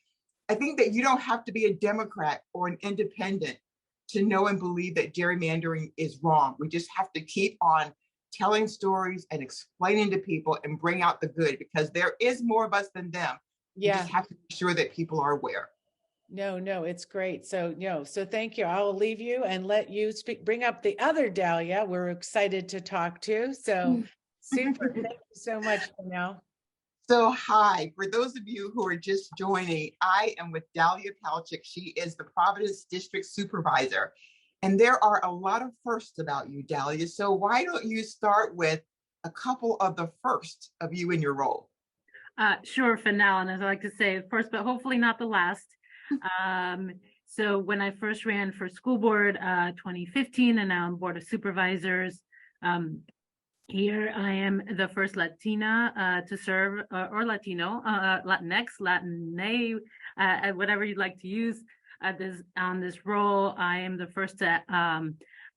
I think that you don't have to be a Democrat or an independent to know and believe that gerrymandering is wrong. We just have to keep on telling stories and explaining to people and bring out the good, because there is more of us than them. You just have to be sure that people are aware. No, it's great. So thank you. I'll leave you and let you bring up the other Dahlia we're excited to talk to. So super. Thank you so much, Janelle. So hi, for those of you who are just joining, I am with Dalia Palchik. She is the Providence District Supervisor. And there are a lot of firsts about you, Dalia. So why don't you start with a couple of the firsts of you in your role? Sure, for now, and as I like to say, first, but hopefully not the last. So when I first ran for school board, 2015, and now on Board of Supervisors, here I am the first Latina to serve, or Latino, Latinx, Latine, whatever you'd like to use on this role. I am the first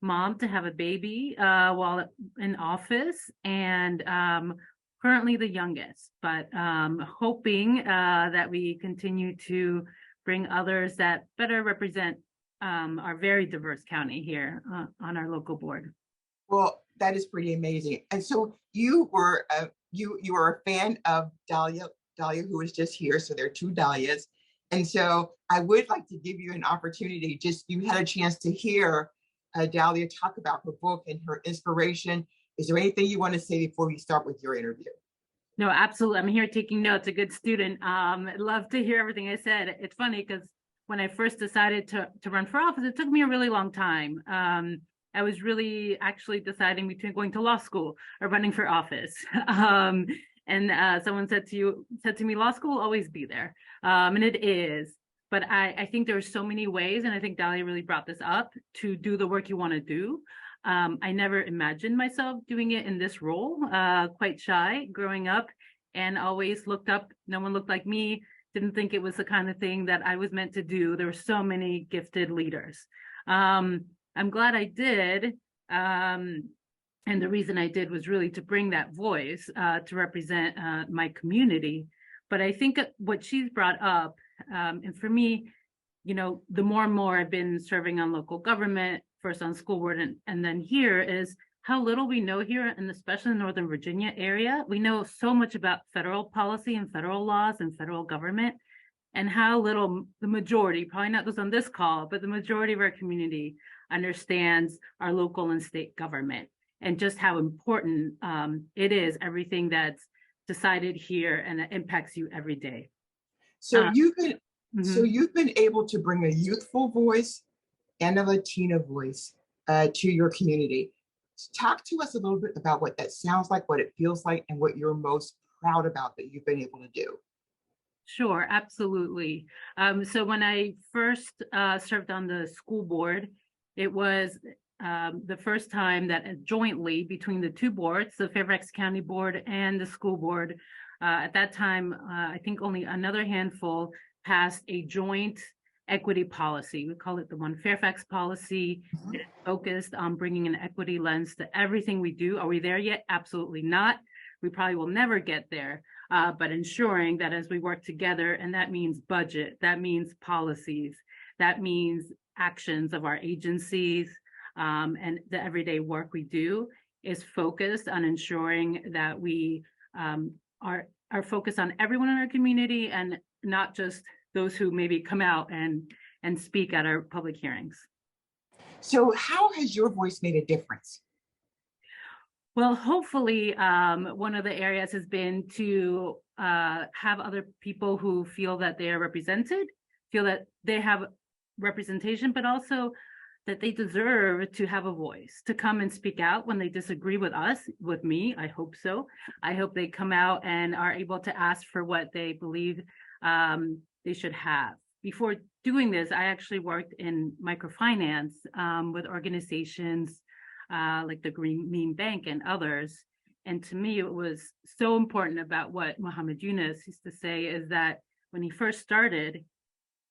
mom to have a baby while in office, and currently the youngest, but hoping that we continue to bring others that better represent our very diverse county here on our local board. Well, that is pretty amazing. And so you were a fan of Dalia, who was just here. So there are two Dalias. And so I would like to give you an opportunity. Just, you had a chance to hear Dalia talk about her book and her inspiration. Is there anything you want to say before we start with your interview? No, absolutely. I'm here taking notes. A good student. I'd love to hear everything I said. It's funny because when I first decided to run for office, it took me a really long time. I was really actually deciding between going to law school or running for office. And someone said to me, law school will always be there. And it is. But I think there are so many ways, and I think Dalia really brought this up, to do the work you want to do. I never imagined myself doing it in this role, quite shy growing up, and always looked up. No one looked like me, didn't think it was the kind of thing that I was meant to do. There were so many gifted leaders. I'm glad I did. And the reason I did was really to bring that voice to represent my community. But I think what she's brought up, and for me, the more and more I've been serving on local government, first on school board, and then here, is how little we know here, and especially in Northern Virginia area. We know so much about federal policy and federal laws and federal government, and how little the majority, probably not those on this call, but the majority of our community understands our local and state government, and just how important it is, everything that's decided here and that impacts you every day. So you've been able to bring a youthful voice and a Latina voice to your community. Talk to us a little bit about what that sounds like, what it feels like, and what you're most proud about that you've been able to do. Sure, absolutely. So when I first served on the school board, it was the first time that jointly between the two boards, the Fairfax County Board and the school board, at that time, I think only another handful passed a joint equity policy. We call it the One Fairfax policy. It is focused on bringing an equity lens to everything we do. Are we there yet? Absolutely not. we probably will never get there, but ensuring that as we work together, and that means budget, that means policies, that means actions of our agencies, and the everyday work we do is focused on ensuring that we are focused on everyone in our community and not just those who maybe come out and speak at our public hearings. So how has your voice made a difference? Well, hopefully, one of the areas has been to have other people who feel that they are represented, feel that they have representation, but also that they deserve to have a voice, to come and speak out when they disagree with us, with me. I hope so. I hope they come out and are able to ask for what they believe they should have. Before doing this, I actually worked in microfinance with organizations like the Green Bank and others. And to me, it was so important about what Muhammad Yunus used to say is that when he first started,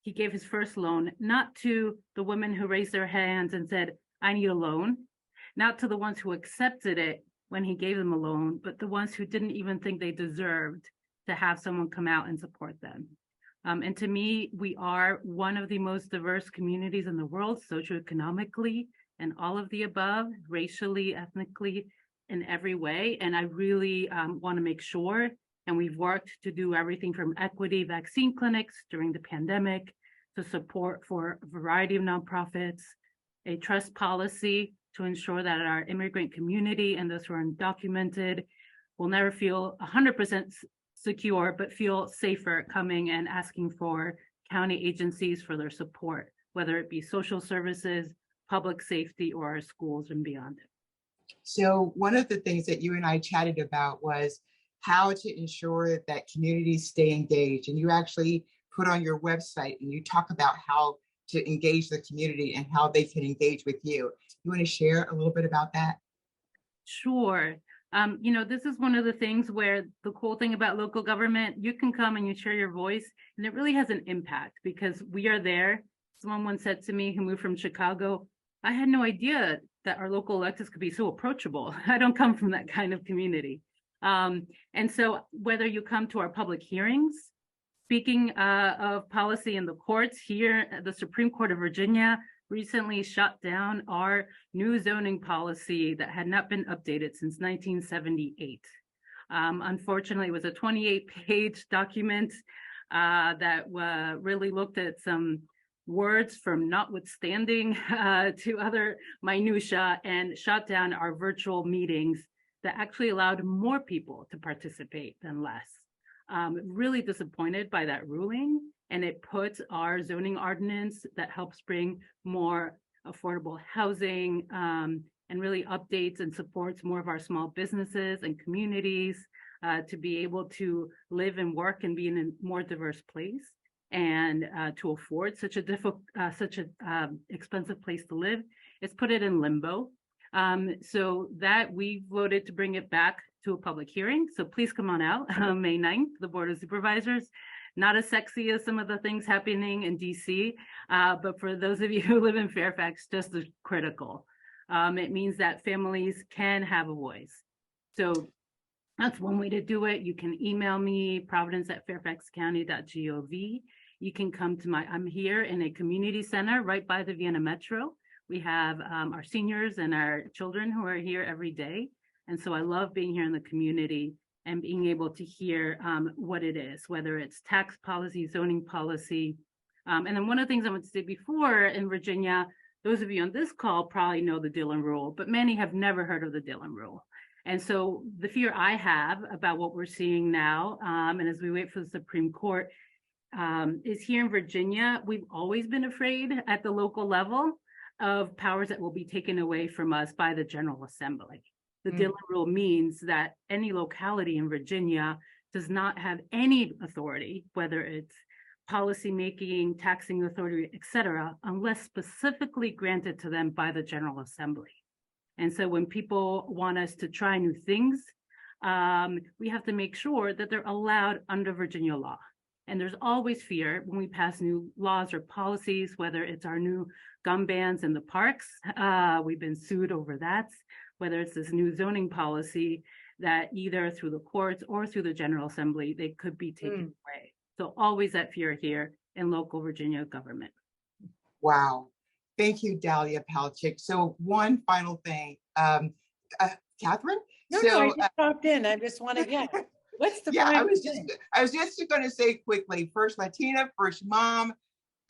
he gave his first loan not to the women who raised their hands and said, I need a loan, not to the ones who accepted it when he gave them a loan, but the ones who didn't even think they deserved to have someone come out and support them. And to me, we are one of the most diverse communities in the world, socioeconomically, and all of the above, racially, ethnically, in every way. And I really want to make sure, and we've worked to do everything from equity vaccine clinics during the pandemic to support for a variety of nonprofits, a trust policy to ensure that our immigrant community and those who are undocumented will never feel 100% secure, but feel safer coming and asking for county agencies for their support, whether it be social services, public safety, or our schools and beyond. So one of the things that you and I chatted about was how to ensure that communities stay engaged. And you actually put on your website and you talk about how to engage the community and how they can engage with you. You want to share a little bit about that? Sure. This is one of the things where the cool thing about local government, you can come and you share your voice, and it really has an impact because we are there. Someone once said to me who moved from Chicago, I had no idea that our local electeds could be so approachable. I don't come from that kind of community. And so whether you come to our public hearings, speaking of policy in the courts here, the Supreme Court of Virginia recently shut down our new zoning policy that had not been updated since 1978. Unfortunately, it was a 28-page document that really looked at some words from notwithstanding to other minutia and shut down our virtual meetings that actually allowed more people to participate than less. Really disappointed by that ruling, and it puts our zoning ordinance that helps bring more affordable housing and really updates and supports more of our small businesses and communities to be able to live and work and be in a more diverse place and to afford such a expensive place to live. It's put it in limbo. So that we voted to bring it back to a public hearing. So please come on out May 9th, the Board of Supervisors. Not as sexy as some of the things happening in DC, but for those of you who live in Fairfax, just as critical. It means that families can have a voice. So that's one way to do it. You can email me, providence@fairfaxcounty.gov. You can come to I'm here in a community center right by the Vienna Metro. We have our seniors and our children who are here every day. And so I love being here in the community and being able to hear what it is, whether it's tax policy, zoning policy. And then one of the things I want to say before in Virginia, those of you on this call probably know the Dillon Rule, but many have never heard of the Dillon Rule. And so the fear I have about what we're seeing now, and as we wait for the Supreme Court, is here in Virginia, we've always been afraid at the local level of powers that will be taken away from us by the General Assembly. The Dillon Rule means that any locality in Virginia does not have any authority, whether it's policymaking, taxing authority, et cetera, unless specifically granted to them by the General Assembly. And so when people want us to try new things, we have to make sure that they're allowed under Virginia law. And there's always fear when we pass new laws or policies, whether it's our new gun bans in the parks, we've been sued over that, whether it's this new zoning policy, that either through the courts or through the General Assembly, they could be taken away. So always that fear here in local Virginia government. Wow. Thank you, Dalia Palchik. So one final thing, Katherine? No, I just popped in. I just wanted, what's the I was thing? just going to say quickly, first Latina, first mom,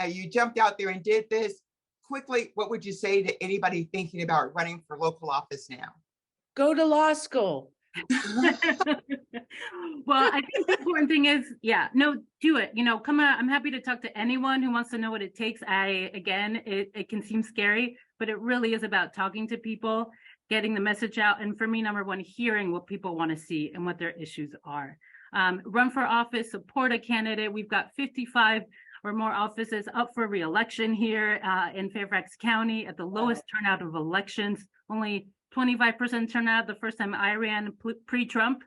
you jumped out there and did this. Quickly, what would you say to anybody thinking about running for local office now? Go to law school. Well, I think the important thing is, do it. Come on. I'm happy to talk to anyone who wants to know what it takes. It can seem scary, but it really is about talking to people, getting the message out. And for me, number one, hearing what people want to see and what their issues are. Run for office, support a candidate. We've got 55 or more offices up for re-election here in Fairfax County at the lowest turnout of elections, only 25% turnout the first time I ran pre-Trump.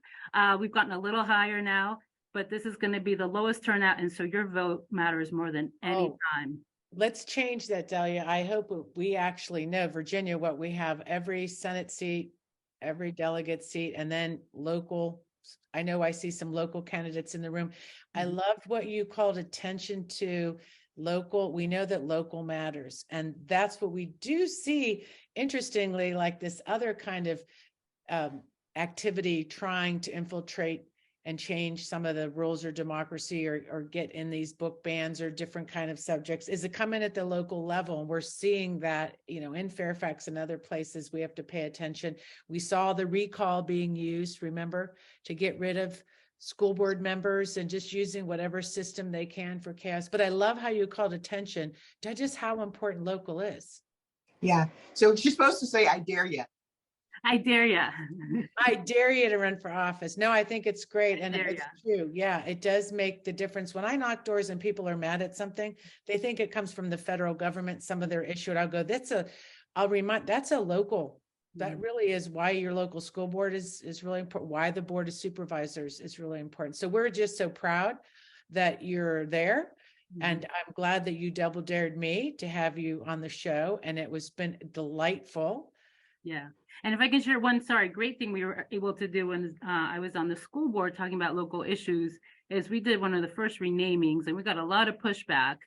We've gotten a little higher now, but this is going to be the lowest turnout. And so your vote matters more than any time. Let's change that, Dalia. I hope we actually know Virginia, what we have, every Senate seat, every delegate seat, and then local. I know I see some local candidates in the room. I loved what you called attention to local. We know that local matters. And that's what we do see, interestingly, like this other kind of activity trying to infiltrate and change some of the rules or democracy or get in these book bans or different kind of subjects is it come in at the local level. And we're seeing that, in Fairfax and other places, we have to pay attention. We saw the recall being used, remember, to get rid of school board members and just using whatever system they can for chaos. But I love how you called attention to just how important local is. Yeah. So she's supposed to say, I dare you. I dare you. I dare you to run for office. No, I think it's great. And it's true. Yeah, it does make the difference. When I knock doors and people are mad at something, they think it comes from the federal government, some of their issue. And I'll go, that's a local. That really is why your local school board is really important. Why the Board of Supervisors is really important. So we're just so proud that you're there. And I'm glad that you double dared me to have you on the show. And it was been delightful. Yeah. And if I can share one, great thing we were able to do when I was on the school board talking about local issues is we did one of the first renamings, and we got a lot of pushback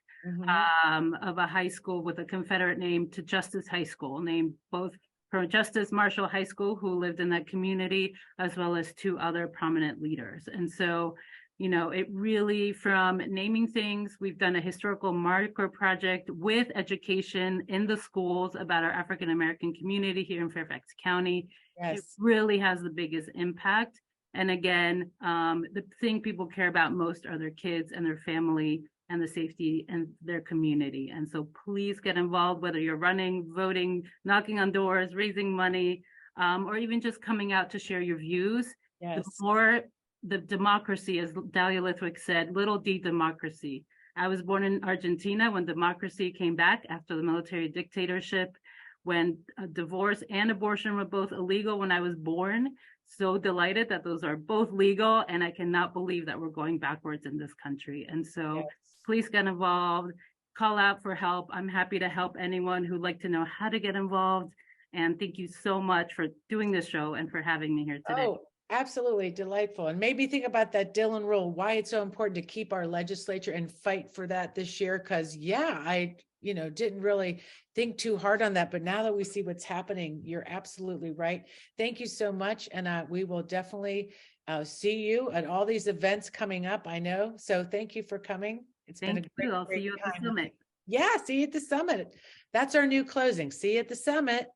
of a high school with a Confederate name to Justice High School, named both for Justice Marshall High School, who lived in that community, as well as two other prominent leaders. And so, it really, from naming things, we've done a historical marker project with education in the schools about our African-American community here in Fairfax County. Yes. It really has the biggest impact. And again, the thing people care about most are their kids and their family and the safety and their community. And so please get involved, whether you're running, voting, knocking on doors, raising money, or even just coming out to share your views. Yes. The more the democracy, as Dahlia Lithwick said, little d democracy. I was born in Argentina when democracy came back after the military dictatorship, when divorce and abortion were both illegal when I was born. So delighted that those are both legal, and I cannot believe that we're going backwards in this country. And so please get involved, call out for help. I'm happy to help anyone who'd like to know how to get involved. And thank you so much for doing this show and for having me here today. Oh, absolutely delightful. And maybe think about that Dillon rule, why it's so important to keep our legislature and fight for that this year. Because I didn't really think too hard on that. But now that we see what's happening, you're absolutely right. Thank you so much. And we will definitely see you at all these events coming up, I know. So thank you for coming. It's been a great I'll see you at the summit. Yeah, see you at the summit. That's our new closing. See you at the summit.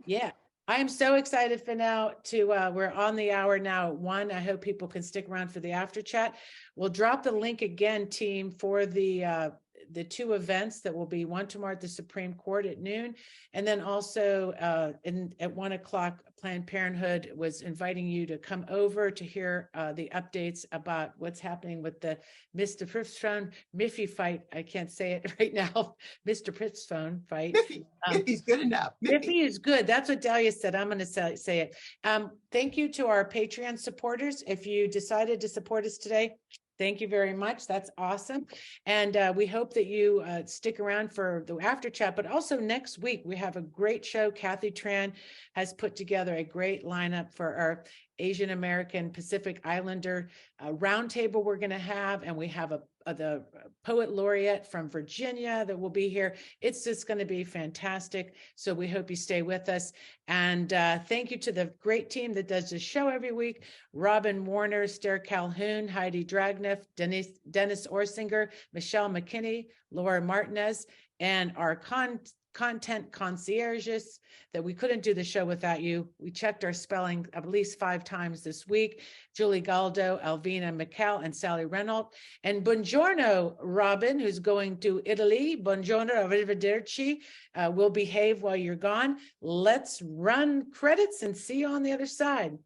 Yeah. I am so excited for now we're on the hour now at 1. I hope people can stick around for the after chat. We'll drop the link again, team, for the two events that will be one tomorrow at the Supreme Court at noon. And then also at 1 o'clock, Planned Parenthood was inviting you to come over to hear the updates about what's happening with the Mr. Pritzphone Miffy fight. I can't say it right now. Mr. Pritzphone fight. Miffy's good enough. Miffy is good. That's what Dalia said. I'm going to say it. Thank you to our Patreon supporters. If you decided to support us today, thank you very much. That's awesome. And we hope that you stick around for the after chat, but also next week, we have a great show. Kathy Tran has put together a great lineup for our Asian American Pacific Islander roundtable we're going to have, and we have the poet laureate from Virginia that will be here. It's just going to be fantastic. So we hope you stay with us. And thank you to the great team that does this show every week: Robbin Warner, Esther Calhoun, Heidi Dragneff, Dennis Orsinger, Michelle McKinney, Laura Martinez, and our content concierges that we couldn't do the show without you. We checked our spelling at least 5 times this week: Julie Galdo, Alvina McCall, and Sally Reynolds. And buongiorno, Robbin, who's going to Italy. Buongiorno, arrivederci. We'll behave while you're gone. Let's run credits and see you on the other side.